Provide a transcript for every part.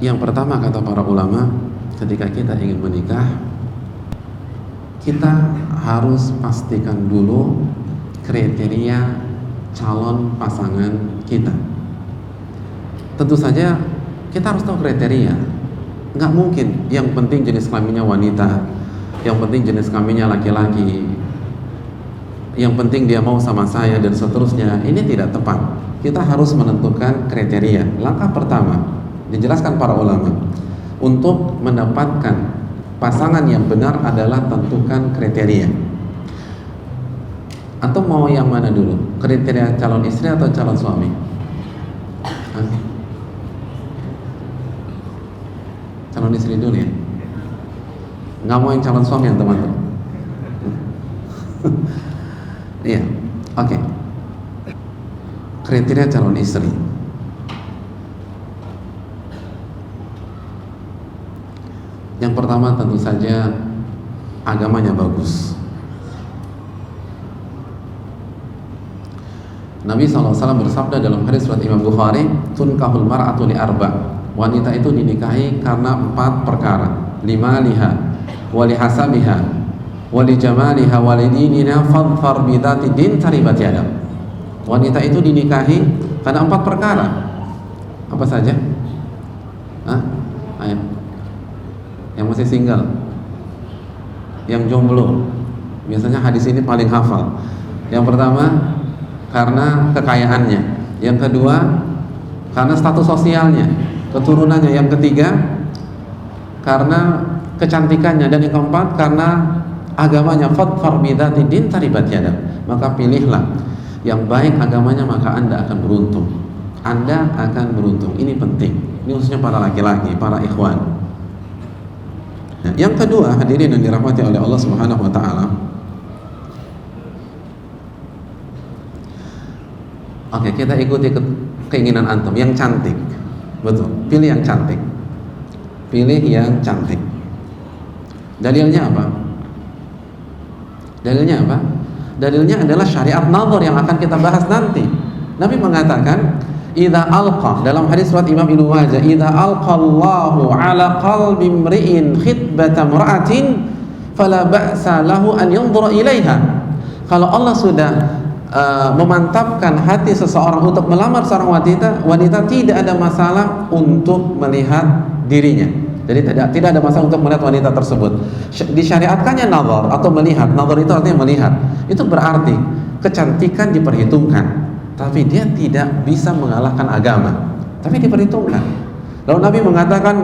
Yang pertama kata para ulama, ketika kita ingin menikah, kita harus pastikan dulu kriteria calon pasangan kita. Tentu saja kita harus tahu kriteria. Nggak mungkin yang penting jenis kelaminnya wanita, yang penting jenis kelaminnya laki-laki, yang penting dia mau sama saya dan seterusnya. Ini tidak tepat. Kita harus menentukan kriteria. Langkah pertama dijelaskan para ulama, untuk mendapatkan pasangan yang benar adalah tentukan kriteria. Atau mau yang mana dulu? Kriteria calon istri atau calon suami? Calon istri dulu ya. Nggak mau yang calon suami ya teman-teman? Iya, oke. Kriteria calon istri. Yang pertama tentu saja agamanya bagus. Nabi SAW bersabda dalam hadis riwayat Imam Bukhari, tunkahul mar'atu li arba'. Wanita itu dinikahi karena 4 perkara. Limaliha, wali hasabiha, wali jamaliha, wali dinina, fadfar bidati din taribat yadam. Wanita itu dinikahi karena 4 perkara. Apa saja? Ayo. Yang masih single, yang jomblo, biasanya hadis ini paling hafal. Yang pertama karena kekayaannya, yang kedua karena status sosialnya, keturunannya, yang ketiga karena kecantikannya, dan yang keempat karena agamanya. Fadfar bidati din taribat yadam. Maka pilihlah yang baik agamanya, maka Anda akan beruntung. Anda akan beruntung. Ini penting. Ini khususnya para laki-laki, para ikhwan. Yang kedua, hadirin yang dirahmati oleh Allah Subhanahu wa taala. Oke, kita ikuti keinginan antum yang cantik. Betul, pilih yang cantik. Pilih yang cantik. Dalilnya apa? Dalilnya apa? Dalilnya adalah syariat nazar yang akan kita bahas nanti. Nabi mengatakan, idza alqa, dalam hadis riwayat Imam Ibnu Majah, idza alqallahu ala qalbi imri'in khitbata mar'atin fala ba'sa lahu an yanzura ilaiha. Kalau Allah sudah memantapkan hati seseorang untuk melamar seorang wanita, tidak ada masalah untuk melihat dirinya. Jadi tidak ada masalah untuk melihat wanita tersebut. Disyariatkannya nazar atau melihat. Nazar itu artinya melihat. Itu berarti kecantikan diperhitungkan, tapi dia tidak bisa mengalahkan agama, tapi diperhitungkan. Lalu Nabi mengatakan,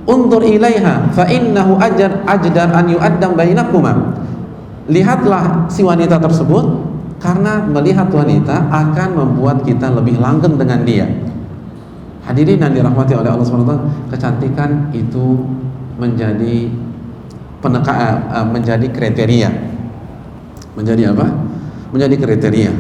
undur ilaiha fa innahu ajdar an yu'addam bainakuma. Lihatlah si wanita tersebut, karena melihat wanita akan membuat kita lebih langgeng dengan dia. Hadirin yang dirahmati oleh Allah SWT, kecantikan itu menjadi menjadi kriteria. Menjadi apa? Menjadi kriteria.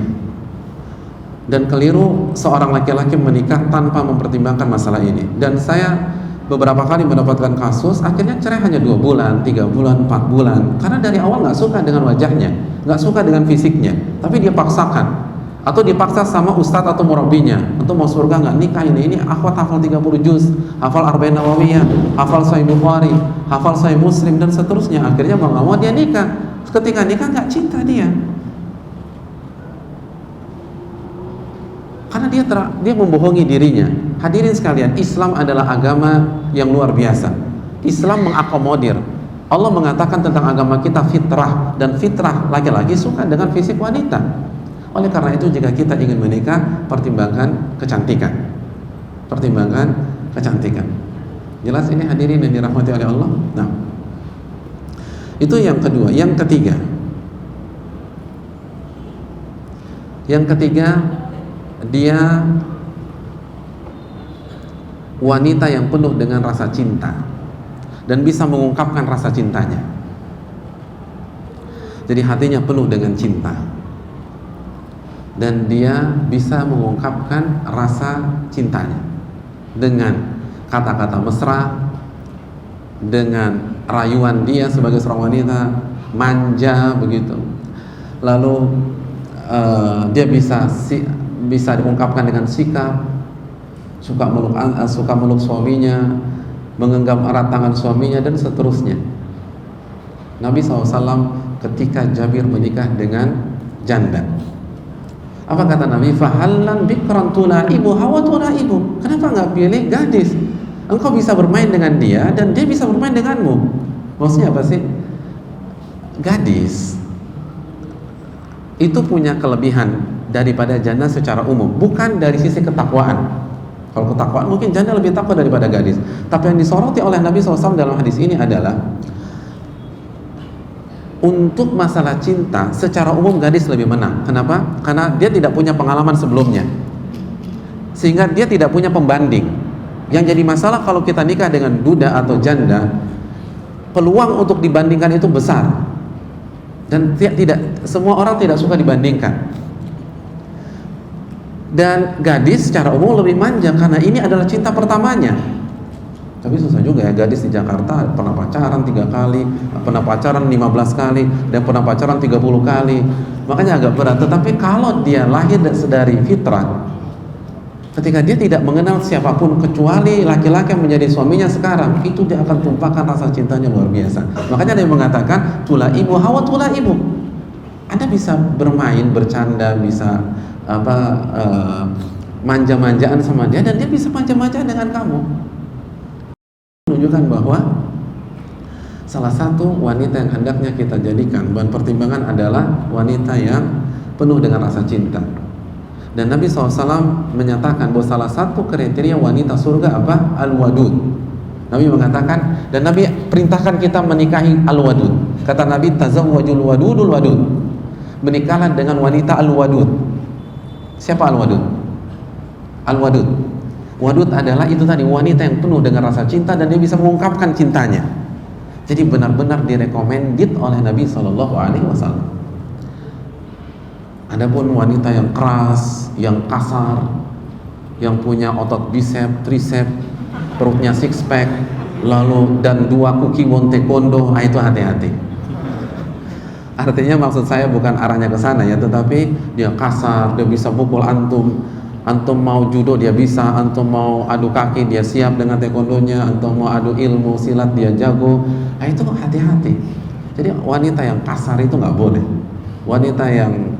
Dan keliru seorang laki-laki menikah tanpa mempertimbangkan masalah ini. Dan saya beberapa kali mendapatkan kasus akhirnya cerai hanya 2 bulan, 3 bulan, 4 bulan, karena dari awal nggak suka dengan wajahnya, nggak suka dengan fisiknya, tapi dia paksakan, atau dipaksa sama ustadz atau murabinya untuk mau surga nggak, nikah ini akhwat hafal 30 juz, hafal Arba'in Nawawiyah, hafal Sahih Bukhari, hafal Sahih Muslim, dan seterusnya. Akhirnya mau nggak mau dia nikah. Ketika nikah nggak cinta dia, karena dia membohongi dirinya. Hadirin sekalian, Islam adalah agama yang luar biasa. Islam mengakomodir. Allah mengatakan tentang agama kita fitrah, dan fitrah laki-laki suka dengan fisik wanita. Oleh karena itu, jika kita ingin menikah, pertimbangkan kecantikan. Pertimbangkan kecantikan. Jelas ini hadirin yang dirahmati oleh Allah. Nah, itu yang kedua. Yang ketiga, dia wanita yang penuh dengan rasa cinta dan bisa mengungkapkan rasa cintanya. Jadi hatinya penuh dengan cinta dan dia bisa mengungkapkan rasa cintanya dengan kata-kata mesra, dengan rayuan dia sebagai seorang wanita, manja begitu. Lalu dia bisa diungkapkan dengan sikap, suka meluk suaminya, menggenggam erat tangan suaminya, dan seterusnya. Nabi SAW ketika Jabir menikah dengan janda, apa kata Nabi? Fahallan bikran tulaibuha wa tulaibu. Kenapa nggak pilih gadis? Engkau bisa bermain dengan dia dan dia bisa bermain denganmu. Maksudnya apa sih? Gadis itu punya kelebihan daripada janda secara umum, bukan dari sisi ketakwaan. Kalau ketakwaan mungkin janda lebih takwa daripada gadis. Tapi yang disoroti oleh Nabi SAW dalam hadis ini adalah untuk masalah cinta secara umum gadis lebih menang. Kenapa? Karena dia tidak punya pengalaman sebelumnya, sehingga dia tidak punya pembanding. Yang jadi masalah kalau kita nikah dengan duda atau janda, peluang untuk dibandingkan itu besar, dan tidak semua orang tidak suka dibandingkan. Dan gadis secara umum lebih manja karena ini adalah cinta pertamanya. Tapi susah juga ya, gadis di Jakarta pernah pacaran 3 kali, pernah pacaran 15 kali, dan pernah pacaran 30 kali. Makanya agak berat. Tetapi kalau dia lahir dari fitrah, ketika dia tidak mengenal siapapun kecuali laki-laki yang menjadi suaminya sekarang, itu dia akan tumpahkan rasa cintanya luar biasa. Makanya dia mengatakan tulaibu hawa tulaibu. Anda bisa bermain, bercanda, bisa manja-manjaan sama dia, dan dia bisa manja-manjaan dengan kamu. Menunjukkan bahwa salah satu wanita yang hendaknya kita jadikan bahan pertimbangan adalah wanita yang penuh dengan rasa cinta. Dan Nabi SAW menyatakan bahwa salah satu kriteria wanita surga apa? Al-wadud. Nabi mengatakan, dan Nabi perintahkan kita menikahi al-wadud. Kata Nabi, tazawwajul wadudul wadud. Menikahlah dengan wanita al-wadud. Siapa al-wadud? Al-wadud, wadud adalah itu tadi, wanita yang penuh dengan rasa cinta dan dia bisa mengungkapkan cintanya. Jadi benar-benar direkomendit oleh Nabi SAW. Adapun wanita yang keras, yang kasar, yang punya otot bicep, tricep, perutnya six pack, lalu dan 2 kuki won taekwondo, itu hati-hati. Artinya maksud saya bukan arahnya ke sana ya, tetapi dia kasar, dia bisa pukul antum. Antum mau judo dia bisa, antum mau adu kaki dia siap dengan taekwondonya, antum mau adu ilmu silat dia jago. Itu hati-hati. Jadi wanita yang kasar itu nggak boleh. Wanita yang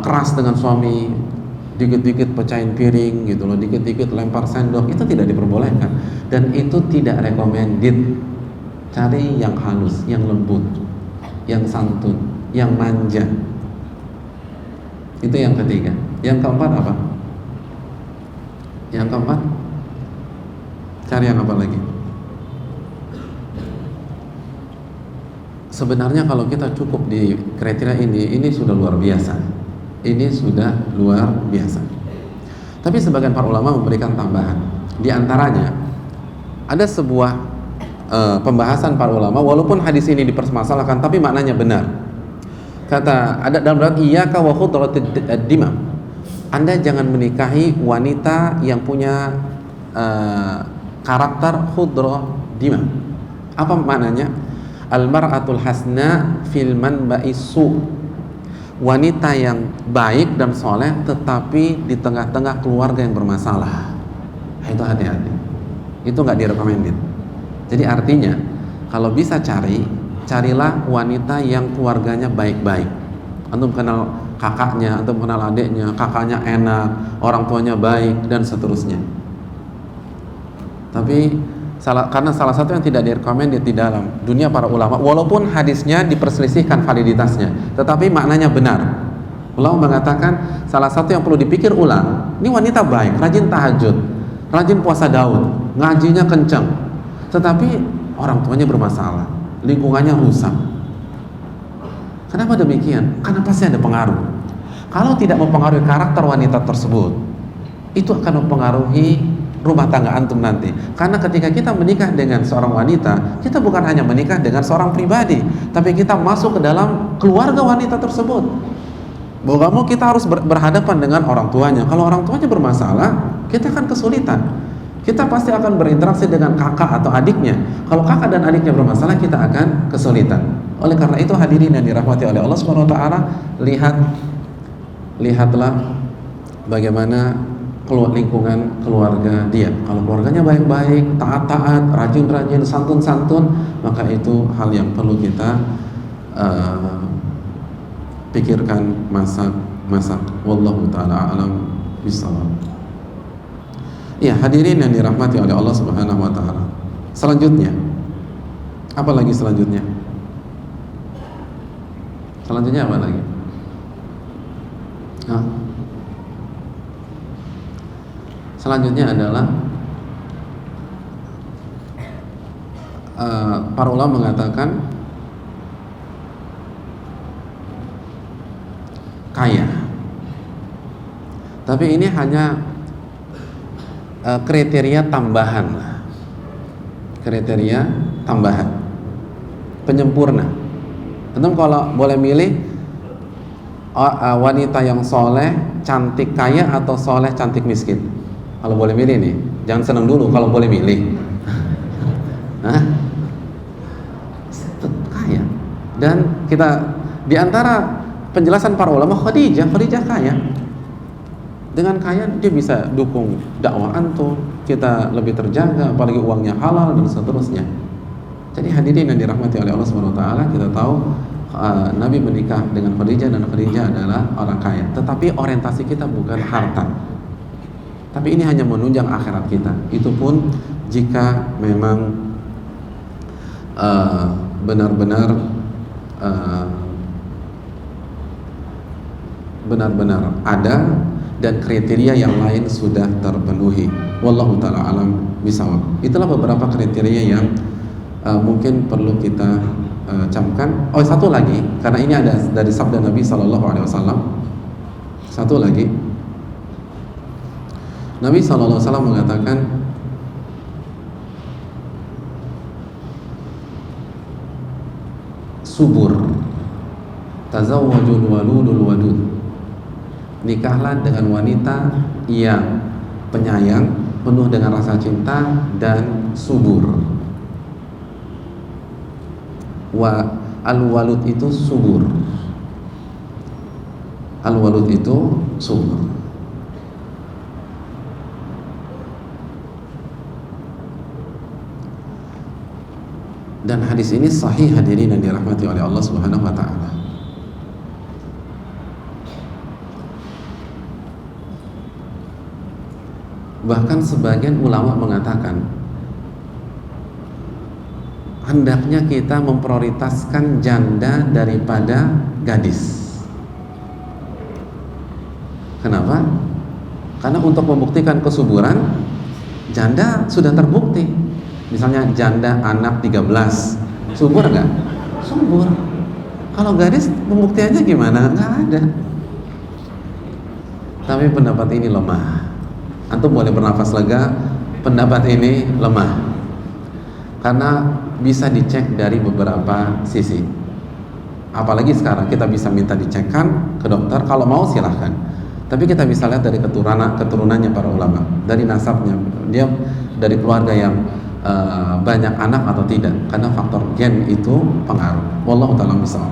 keras dengan suami, dikit-dikit pecahin piring gitu loh, dikit-dikit lempar sendok, itu tidak diperbolehkan dan itu tidak recommended. Cari yang halus, yang lembut, yang santun, yang manja. Itu yang ketiga. Yang keempat apa? Yang keempat, cari yang apa lagi? Sebenarnya kalau kita cukup di kriteria ini sudah luar biasa. Ini sudah luar biasa. Tapi sebagian para ulama memberikan tambahan. Di antaranya ada sebuah pembahasan para ulama, walaupun hadis ini dipermasalahkan, tapi maknanya benar. Kata ada dalam riwayat iyyaka wa khudratid dimam. Anda jangan menikahi wanita yang punya karakter khudra dimam. Apa maknanya? Al-mar'atul hasna fil manba'is su. Wanita yang baik dan soleh tetapi di tengah-tengah keluarga yang bermasalah. Itu hati-hati. Itu nggak direkomendin. Jadi artinya kalau bisa carilah wanita yang keluarganya baik-baik. Antum kenal kakaknya, antum kenal adiknya, kakaknya enak, orang tuanya baik, dan seterusnya. Tapi karena salah satu yang tidak direkomend di dalam dunia para ulama, walaupun hadisnya diperselisihkan validitasnya, tetapi maknanya benar. Ulama mengatakan salah satu yang perlu dipikir ulang, ini wanita baik, rajin tahajud, rajin puasa Daud, ngajinya kencang, tetapi orang tuanya bermasalah, lingkungannya rusak. Kenapa demikian? Karena pasti ada pengaruh. Kalau tidak mempengaruhi karakter wanita tersebut, itu akan mempengaruhi rumah tangga antum nanti. Karena ketika kita menikah dengan seorang wanita, kita bukan hanya menikah dengan seorang pribadi, tapi kita masuk ke dalam keluarga wanita tersebut. Mau gak mau kita harus berhadapan dengan orang tuanya. Kalau orang tuanya bermasalah, kita akan kesulitan. Kita pasti akan berinteraksi dengan kakak atau adiknya. Kalau kakak dan adiknya bermasalah, kita akan kesulitan. Oleh karena itu hadirin yang dirahmati oleh Allah Subhanahu wa taala, lihatlah bagaimana lingkungan keluarga dia. Kalau keluarganya baik-baik, taat-taat, rajin-rajin, santun-santun, maka itu hal yang perlu kita pikirkan, masak. Wallahu ta'ala alam bisawab. Ya, hadirin yang dirahmati oleh Allah Subhanahu wa taala. Selanjutnya, apa lagi selanjutnya? Selanjutnya apa lagi? Selanjutnya adalah para ulama mengatakan kaya. Tapi ini hanya kriteria tambahan, penyempurna. Tentu kalau boleh milih wanita yang soleh, cantik, kaya, atau soleh, cantik, miskin, kalau boleh milih nih, jangan senang dulu kalau boleh milih. Kaya. Dan kita di antara penjelasan para ulama, Khadijah kaya. Dengan kaya dia bisa dukung dakwah antum, kita lebih terjaga, apalagi uangnya halal dan seterusnya. Jadi hadirin yang dirahmati oleh Allah Subhanahu wa taala, kita tahu Nabi menikah dengan Khadijah dan Khadijah adalah orang kaya. Tetapi orientasi kita bukan harta. Tapi ini hanya menunjang akhirat kita. Itu pun jika memang benar-benar ada dan kriteria yang lain sudah terpenuhi. Wallahu ta'ala alam bisawab. Itulah beberapa kriteria yang mungkin perlu kita camkan. Oh, satu lagi, karena ini ada dari sabda Nabi SAW. Satu lagi, Nabi SAW mengatakan, subur, tazawwajul waludul wadud. Nikahlah dengan wanita yang penyayang, penuh dengan rasa cinta dan subur. Al-walud itu subur. Al-walud itu subur. Dan hadis ini sahih, hadirin yang dirahmati oleh Allah Subhanahu wa taala. Bahkan sebagian ulama mengatakan hendaknya kita memprioritaskan janda daripada gadis. Kenapa? Karena untuk membuktikan kesuburan, janda sudah terbukti. Misalnya janda anak 13, subur nggak? Subur. Kalau gadis pembuktiannya gimana? Nggak ada. Tapi pendapat ini lemah. Antum boleh bernafas lega, pendapat ini lemah. Karena bisa dicek dari beberapa sisi. Apalagi sekarang kita bisa minta dicekkan ke dokter, kalau mau silahkan. Tapi kita bisa lihat dari keturunannya para ulama, dari nasabnya, dia dari keluarga yang banyak anak atau tidak, karena faktor gen itu pengaruh. Wallahu ta'ala bishawab.